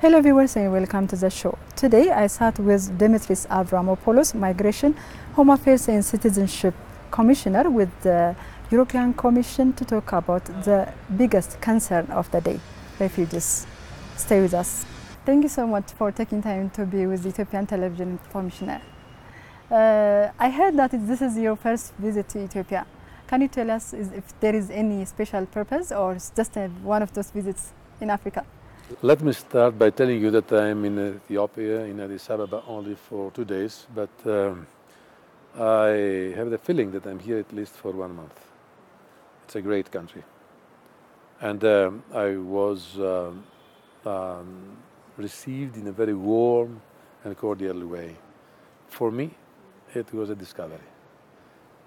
Hello viewers and welcome to the show. Today I sat with Dimitris Avrampoulos, Migration, Home Affairs and Citizenship Commissioner with the European Commission to talk about the biggest concern of the day, refugees. Stay with us. Thank you so much for taking time to be with the Ethiopian Television Commissioner. I heard that this is your first visit to Ethiopia. Can you tell us if there is any special purpose or it's just one of those visits in Africa? Let me start by telling you that I am in Ethiopia, in Addis Ababa, only for 2 days, but I have the feeling that I'm here at least for 1 month. It's a great country. And I was received in a very warm and cordial way. For me, it was a discovery.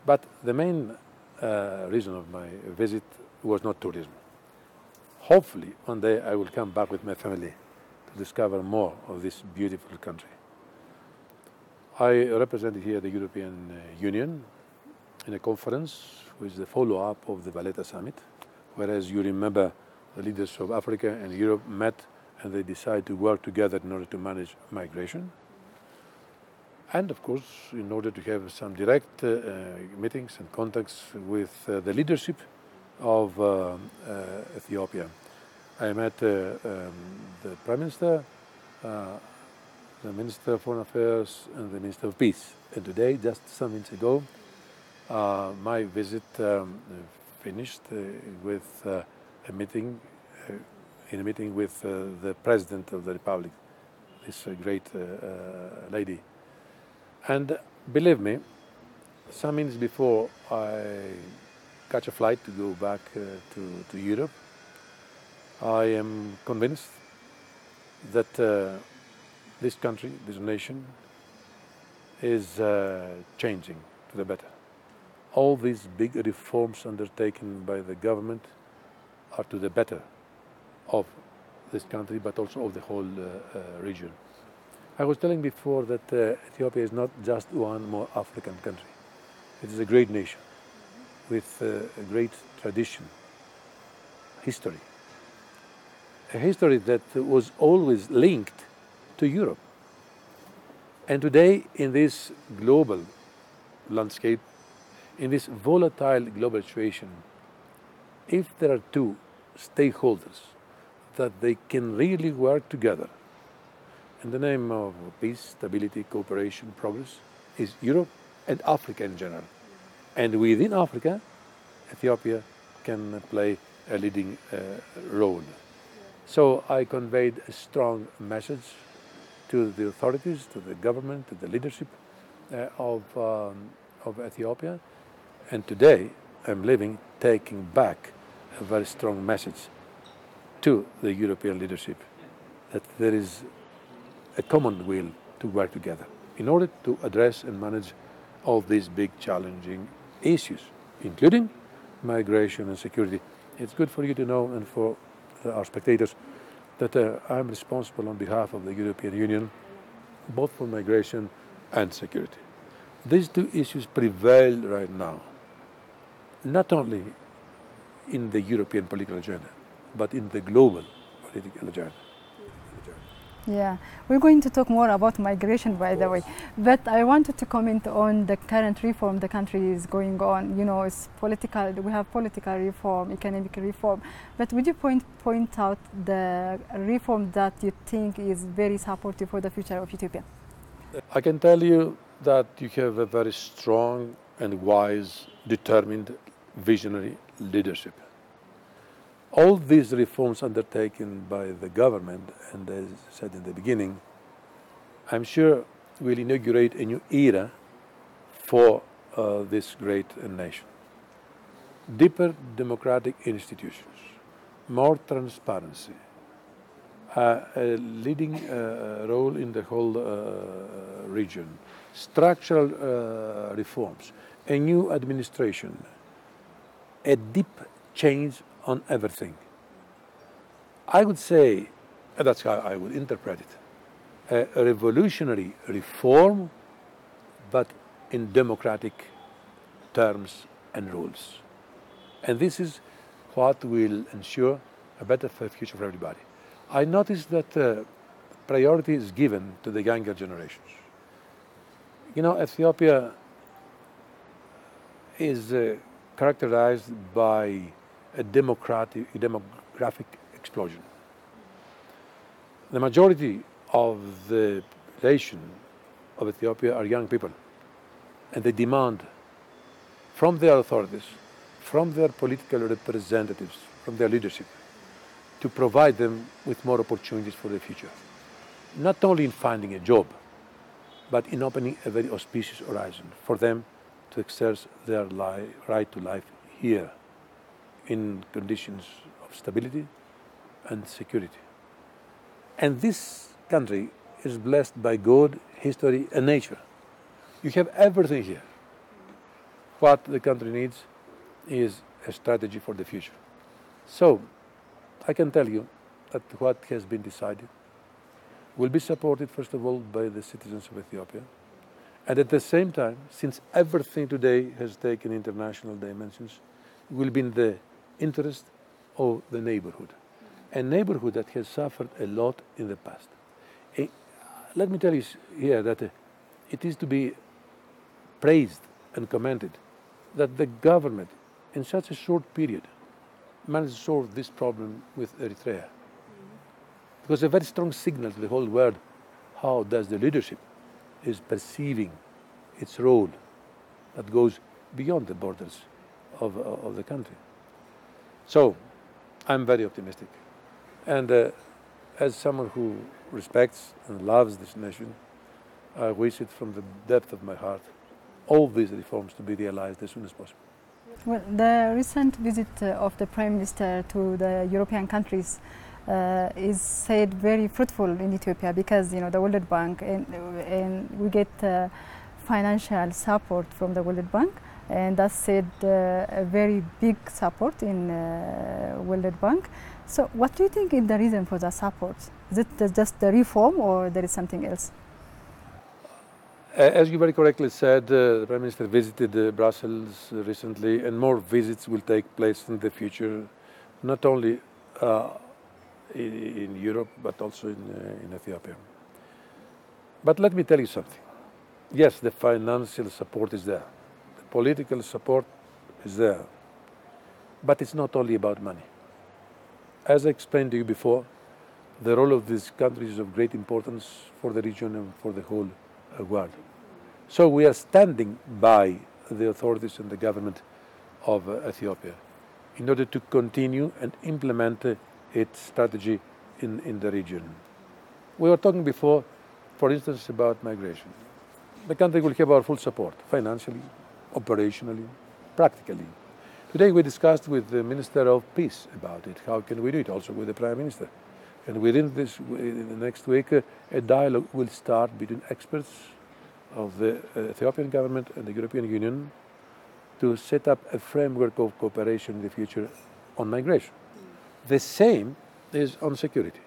But the main reason of my visit was not tourism. Hopefully, one day I will come back with my family to discover more of this beautiful country. I represented here the European Union in a conference which is the follow-up of the Valletta Summit, whereas you remember the leaders of Africa and Europe met and they decided to work together in order to manage migration. And of course, in order to have some direct meetings and contacts with the leadership of Ethiopia. I met the Prime Minister, the Minister of Foreign Affairs, and the Minister of Peace. And today, just some minutes ago, my visit finished with a meeting with the President of the Republic, this great lady. And believe me, some minutes before I catch a flight to go back to Europe, I am convinced that this country, this nation, is changing to the better. All these big reforms undertaken by the government are to the better of this country, but also of the whole region. I was telling before that Ethiopia is not just one more African country. It is a great nation with a great tradition, history. A history that was always linked to Europe. And today, in this global landscape, in this volatile global situation, if there are two stakeholders that they can really work together in the name of peace, stability, cooperation, progress, is Europe and Africa in general. And within Africa, Ethiopia can play a leading role. So I conveyed a strong message to the authorities, to the government, to the leadership of Ethiopia. And today I'm leaving, taking back a very strong message to the European leadership that there is a common will to work together in order to address and manage all these big challenging issues, including migration and security. It's good for you to know and for our spectators that I'm responsible on behalf of the European Union both for migration and security. These two issues prevail right now, not only in the European political agenda, but in the global political agenda. Yeah, we're going to talk more about migration, by the way, but I wanted to comment on the current reform the country is going on. You know, it's political. We have political reform, economic reform, but would you point out the reform that you think is very supportive for the future of Ethiopia? I can tell you that you have a very strong and wise, determined, visionary leadership. All these reforms undertaken by the government, and as I said in the beginning, I'm sure will inaugurate a new era for this great nation. Deeper democratic institutions, more transparency, a leading role in the whole region, structural reforms, a new administration, a deep change on everything. I would say, that's how I would interpret it, a revolutionary reform, but in democratic terms and rules. And this is what will ensure a better future for everybody. I noticed that priority is given to the younger generations. You know, Ethiopia is characterized by a demographic explosion. The majority of the population of Ethiopia are young people, and they demand from their authorities, from their political representatives, from their leadership, to provide them with more opportunities for the future. Not only in finding a job, but in opening a very auspicious horizon for them to exercise their right to life here in conditions of stability and security. And this country is blessed by God, history, and nature. You have everything here. What the country needs is a strategy for the future. So, I can tell you that what has been decided will be supported, first of all, by the citizens of Ethiopia. And at the same time, since everything today has taken international dimensions, it will be in the interest of the neighborhood. A neighborhood that has suffered a lot in the past. Let me tell you here that it is to be praised and commended that the government, in such a short period, managed to solve this problem with Eritrea. It was a very strong signal to the whole world how does the leadership is perceiving its role that goes beyond the borders of the country. So, I'm very optimistic. And as someone who respects and loves this nation, I wish it from the depth of my heart, all these reforms to be realized as soon as possible. Well, the recent visit of the Prime Minister to the European countries is said very fruitful in Ethiopia because, you know, the World Bank and we get financial support from the World Bank, and that's said a very big support in World Bank. So what do you think is the reason for the support? Is it just the reform or there is something else? As you very correctly said, the Prime Minister visited Brussels recently, and more visits will take place in the future, not only in Europe, but also in Ethiopia. But let me tell you something. Yes, the financial support is there. The political support is there. But it's not only about money. As I explained to you before, the role of these countries is of great importance for the region and for the whole world. So we are standing by the authorities and the government of Ethiopia in order to continue and implement its strategy in the region. We were talking before, for instance, about migration. The country will have our full support, financially, operationally, practically. Today we discussed with the Minister of Peace about it. How can we do it? Also with the Prime Minister. And within this, in the next week, a dialogue will start between experts of the Ethiopian government and the European Union to set up a framework of cooperation in the future on migration. The same is on security,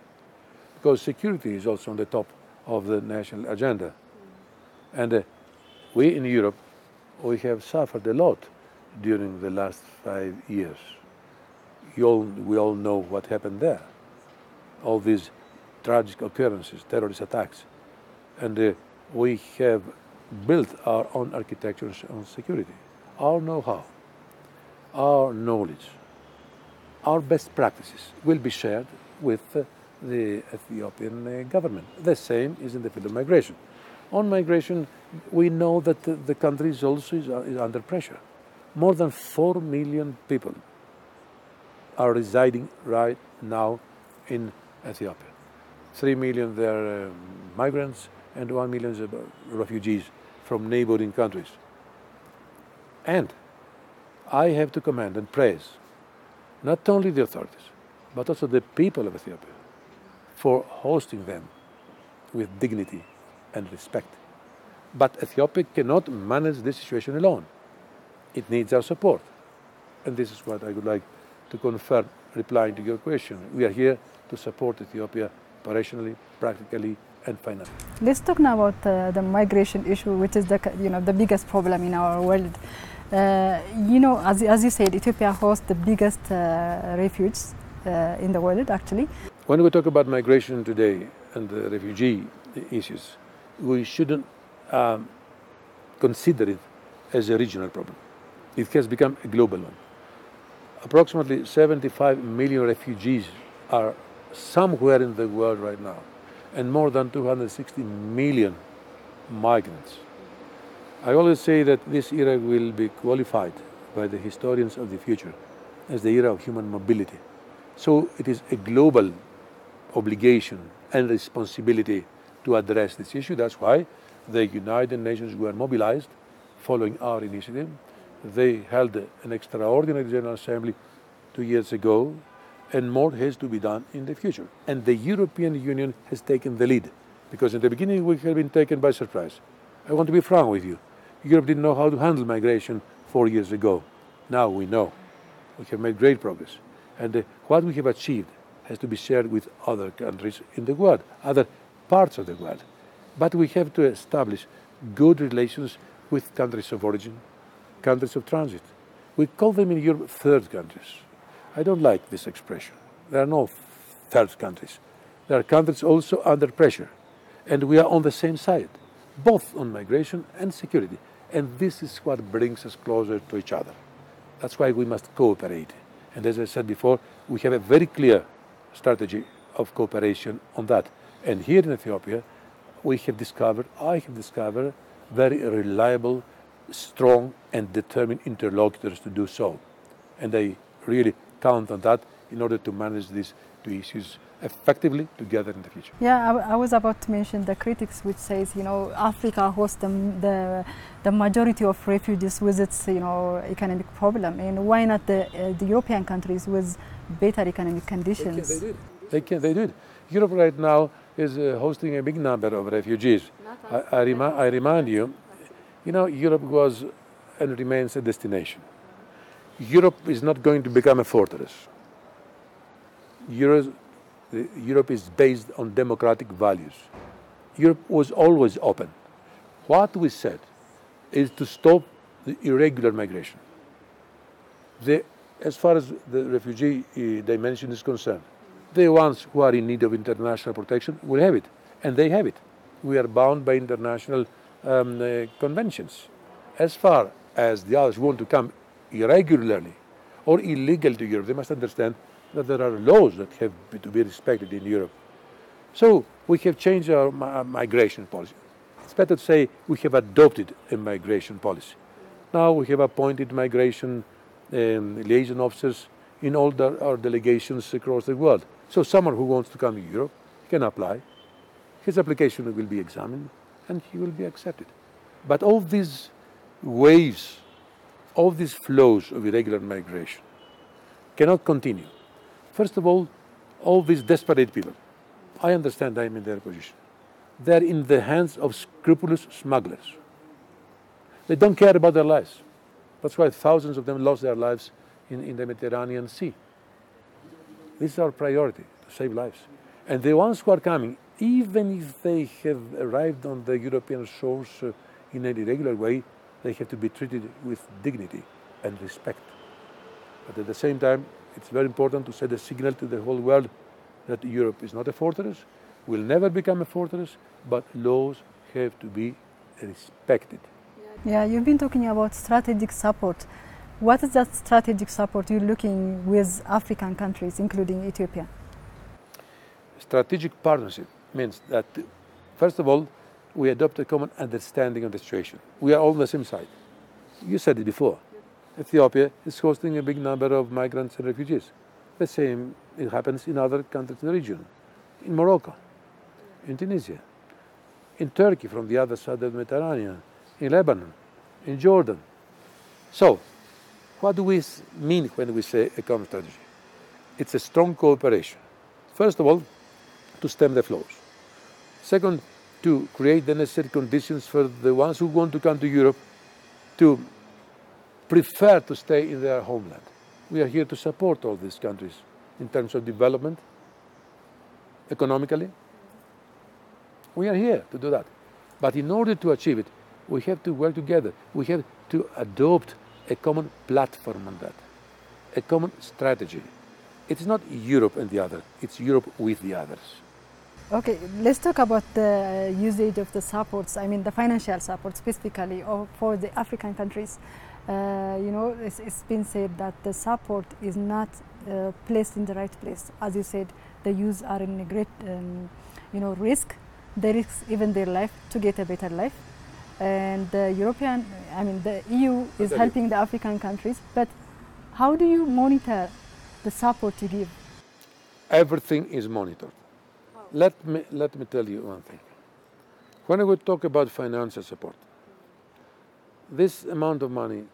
because security is also on the top of the national agenda. And we in Europe, we have suffered a lot during the last 5 years. We all know what happened there. All these tragic occurrences, terrorist attacks. And we have built our own architectures on security. Our know-how, our knowledge, our best practices will be shared with the Ethiopian government. The same is in the field of migration. On migration, we know that the country is also is under pressure. More than 4 million people are residing right now in Ethiopia. 3 million they are migrants and 1 million refugees from neighboring countries. And I have to commend and praise not only the authorities, but also the people of Ethiopia for hosting them with dignity and respect. But Ethiopia cannot manage this situation alone. It needs our support. And this is what I would like to confirm, replying to your question. We are here to support Ethiopia operationally, practically, and financially. Let's talk now about the migration issue, which is the biggest problem in our world. As you said, Ethiopia hosts the biggest refugees in the world, actually. When we talk about migration today and the refugee issues, we shouldn't consider it as a regional problem. It has become a global one. Approximately 75 million refugees are somewhere in the world right now, and more than 260 million migrants. I always say that this era will be qualified by the historians of the future as the era of human mobility. So it is a global obligation and responsibility to address this issue. That's why the United Nations were mobilized following our initiative. They held an extraordinary General Assembly 2 years ago, and more has to be done in the future. And the European Union has taken the lead, because in the beginning we have been taken by surprise. I want to be frank with you. Europe didn't know how to handle migration 4 years ago. Now we know. We have made great progress. And what we have achieved has to be shared with other countries in the world, other parts of the world. But we have to establish good relations with countries of origin, countries of transit. We call them in Europe third countries. I don't like this expression. There are no third countries. There are countries also under pressure. And we are on the same side, both on migration and security. And this is what brings us closer to each other. That's why we must cooperate. And as I said before, we have a very clear strategy of cooperation on that. And here in Ethiopia, I have discovered very reliable, strong and determined interlocutors to do so. And I really count on that in order to manage these two issues effectively together in the future. Yeah, I was about to mention the critics which says, Africa hosts the majority of refugees with its, economic problem. And why not the European countries with better economic conditions? They did. Europe right now is hosting a big number of refugees. I remind you, Europe was and remains a destination. Europe is not going to become a fortress. Europe is based on democratic values. Europe was always open. What we said is to stop the irregular migration. As far as the refugee dimension is concerned, the ones who are in need of international protection will have it, and they have it. We are bound by international conventions. As far as the others who want to come irregularly or illegal to Europe, they must understand that there are laws that have to be respected in Europe. So we have changed our migration policy. It's better to say we have adopted a migration policy. Now we have appointed migration liaison officers in all our delegations across the world. So someone who wants to come to Europe can apply. His application will be examined and he will be accepted. But all these waves, all these flows of irregular migration cannot continue. First of all these desperate people, I understand I'm in their position. They're in the hands of scrupulous smugglers. They don't care about their lives. That's why thousands of them lost their lives in the Mediterranean Sea. This is our priority, to save lives. And the ones who are coming, even if they have arrived on the European shores in an irregular way, they have to be treated with dignity and respect. But at the same time, it's very important to send a signal to the whole world that Europe is not a fortress, will never become a fortress, but laws have to be respected. Yeah, you've been talking about strategic support. What is that strategic support you're looking with African countries, including Ethiopia? Strategic partnership means that, first of all, we adopt a common understanding of the situation. We are all on the same side. You said it before. Ethiopia is hosting a big number of migrants and refugees. The same it happens in other countries in the region, in Morocco, in Tunisia, in Turkey from the other side of the Mediterranean, in Lebanon, in Jordan. So, what do we mean when we say a common strategy? It's a strong cooperation. First of all, to stem the flows. Second, to create the necessary conditions for the ones who want to come to Europe to prefer to stay in their homeland. We are here to support all these countries in terms of development, economically. We are here to do that. But in order to achieve it, we have to work together. We have to adopt a common platform on that, a common strategy. It's not Europe and the other, it's Europe with the others. Okay, let's talk about the usage of the supports, I mean the financial support specifically for the African countries. You know, it's been said that the support is not placed in the right place. As you said, the youth are in a great you know, risk. They risk even their life to get a better life. And the the EU is helping the African countries, but how do you monitor the support you give? Everything is monitored. Let me tell you one thing. When we talk about financial support, this amount of money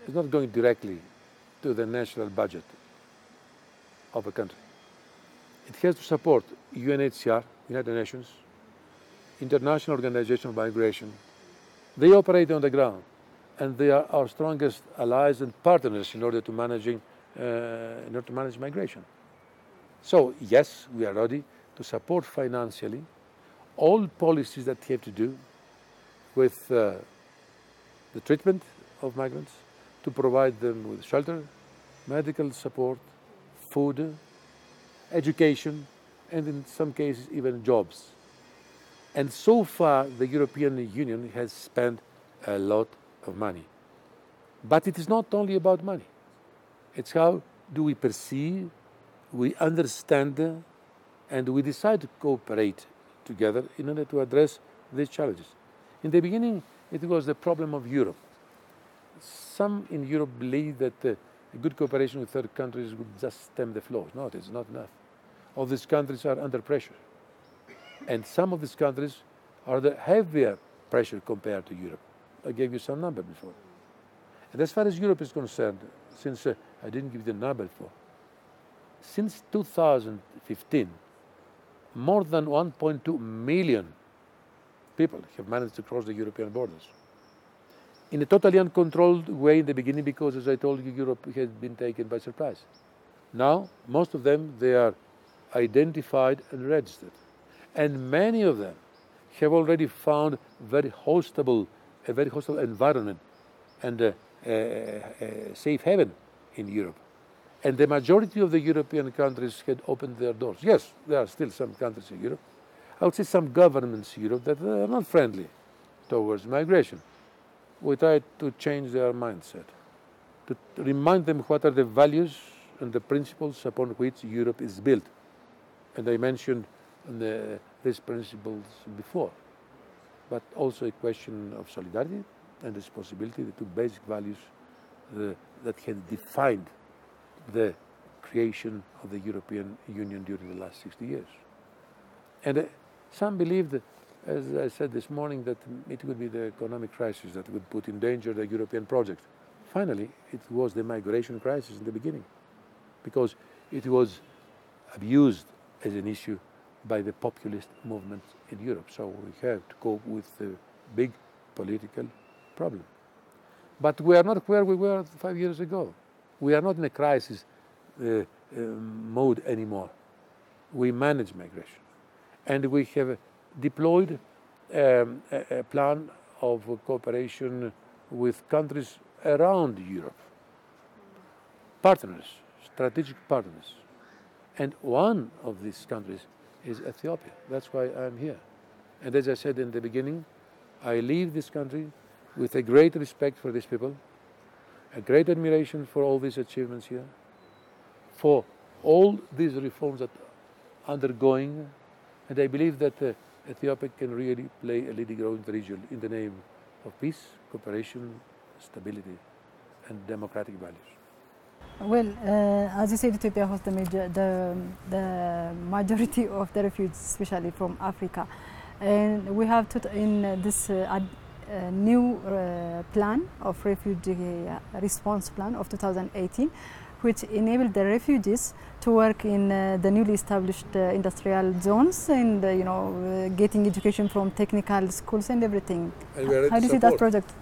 is not going directly to the national budget of a country. It has to support UNHCR, United Nations, International Organization of Migration. They operate on the ground, and they are our strongest allies and partners in order to manage migration. So yes, we are ready to support financially all policies that have to do with the treatment of migrants, to provide them with shelter, medical support, food, education, and in some cases even jobs. And so far the European Union has spent a lot of money. But it is not only about money. It's how do we perceive, we understand, and we decide to cooperate together in order to address these challenges. In the beginning, it was the problem of Europe. Some in Europe believe that a good cooperation with third countries would just stem the flows. No, it's not enough. All these countries are under pressure. And some of these countries are the heavier pressure compared to Europe. I gave you some number before. And as far as Europe is concerned, since I didn't give you the number before, since 2015, more than 1.2 million people have managed to cross the European borders. In a totally uncontrolled way in the beginning, because as I told you, Europe had been taken by surprise. Now, most of them, they are identified and registered. And many of them have already found a very hostile environment and a safe haven in Europe. And the majority of the European countries had opened their doors. Yes, there are still some countries in Europe, I would say some governments in Europe that are not friendly towards migration. We try to change their mindset, to remind them what are the values and the principles upon which Europe is built. And I mentioned these principles before, but also a question of solidarity and responsibility, the two basic values that had defined the creation of the European Union during the last 60 years. And some believed, as I said this morning, that it would be the economic crisis that would put in danger the European project. Finally, it was the migration crisis in the beginning, because it was abused as an issue by the populist movement in Europe. So we have to cope with a big political problem. But we are not where we were 5 years ago. We are not in a crisis mode anymore. We manage migration. And we have deployed a plan of cooperation with countries around Europe. Partners, strategic partners. And one of these countries is Ethiopia. That's why I'm here. And as I said in the beginning, I leave this country with a great respect for these people, a great admiration for all these achievements here, for all these reforms that are undergoing, and I believe that Ethiopia can really play a leading role in the region in the name of peace, cooperation, stability, and democratic values. Well, as you said, Ethiopia hosts the majority of the refugees, especially from Africa, and we have in this new plan of refugee response plan of 2018, which enabled the refugees to work in the newly established industrial zones and getting education from technical schools and everything. And how do you see that project?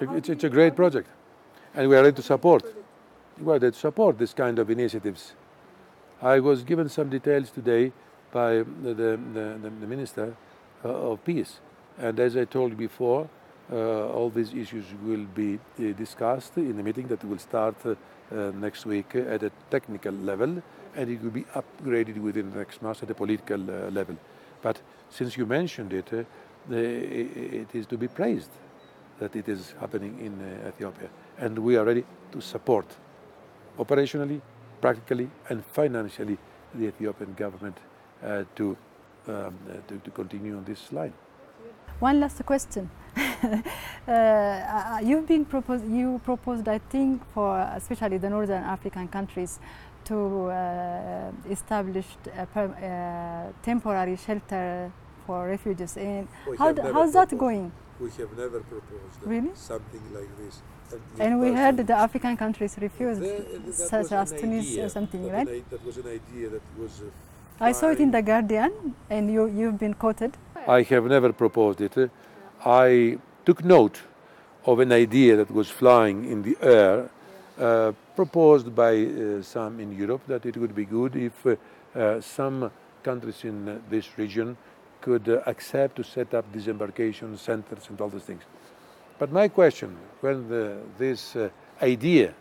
It's a great project, and we are ready to support. We are ready to support this kind of initiatives. I was given some details today by the Minister of Peace, and as I told you before, all these issues will be discussed in a meeting that will start next week at a technical level, and it will be upgraded within the next month at a political level. But since you mentioned it, it is to be praised that it is happening in Ethiopia, and we are ready to support operationally, practically, and financially the Ethiopian government to continue on this line. One last question. You proposed, I think, for especially the Northern African countries to establish a temporary shelter for refugees. And how's that going? We have never proposed something like this. And we heard the African countries refused, such as Tunisia or something, right? That was an idea that was... I saw it in The Guardian, and you've been quoted. I have never proposed it. I took note of an idea that was flying in the air, proposed by some in Europe, that it would be good if some countries in this region could accept to set up disembarkation centers and all these things. But my question, when this idea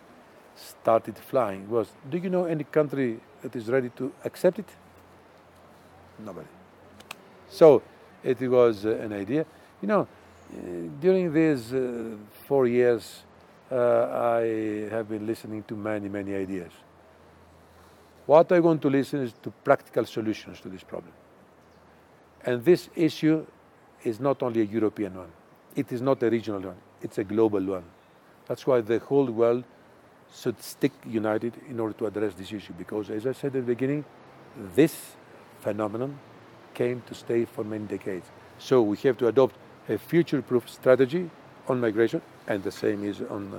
started flying, was, do you know any country that is ready to accept it? Nobody. So it was an idea. You know, during these 4 years, I have been listening to many ideas. What I want to listen is to practical solutions to this problem. And this issue is not only a European one. It is not a regional one. It's a global one. That's why the whole world should stick united in order to address this issue. Because, as I said at the beginning, this phenomenon came to stay for many decades. So we have to adopt a future-proof strategy on migration, and the same is on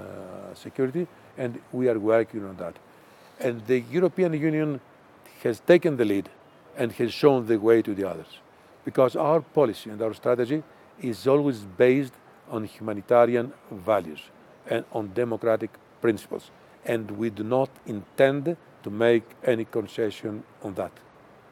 security, and we are working on that. And the European Union has taken the lead and has shown the way to the others. Because our policy and our strategy is always based on humanitarian values and on democratic principles. And we do not intend to make any concession on that.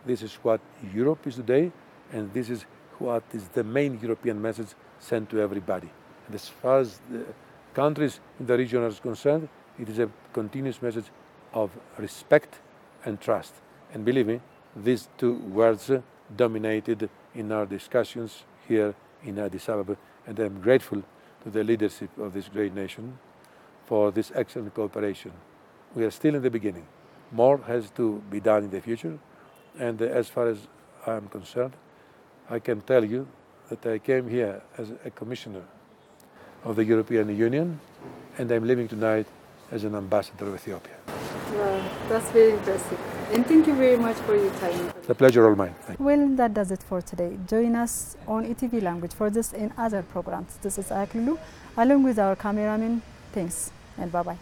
This is what Europe is today, and this is what is the main European message sent to everybody. And as far as the countries in the region are concerned, it is a continuous message of respect and trust. And believe me, these two words dominated in our discussions here in Addis Ababa, and I'm grateful to the leadership of this great nation for this excellent cooperation. We are still in the beginning. More has to be done in the future, and as far as I am concerned, I can tell you that I came here as a commissioner of the European Union, and I'm leaving tonight as an ambassador of Ethiopia. Wow, that's very impressive. And thank you very much for your time. The pleasure all mine. Well, that does it for today. Join us on ETV Language for this and other programs. This is Aklilu, along with our cameraman. Thanks, and bye-bye.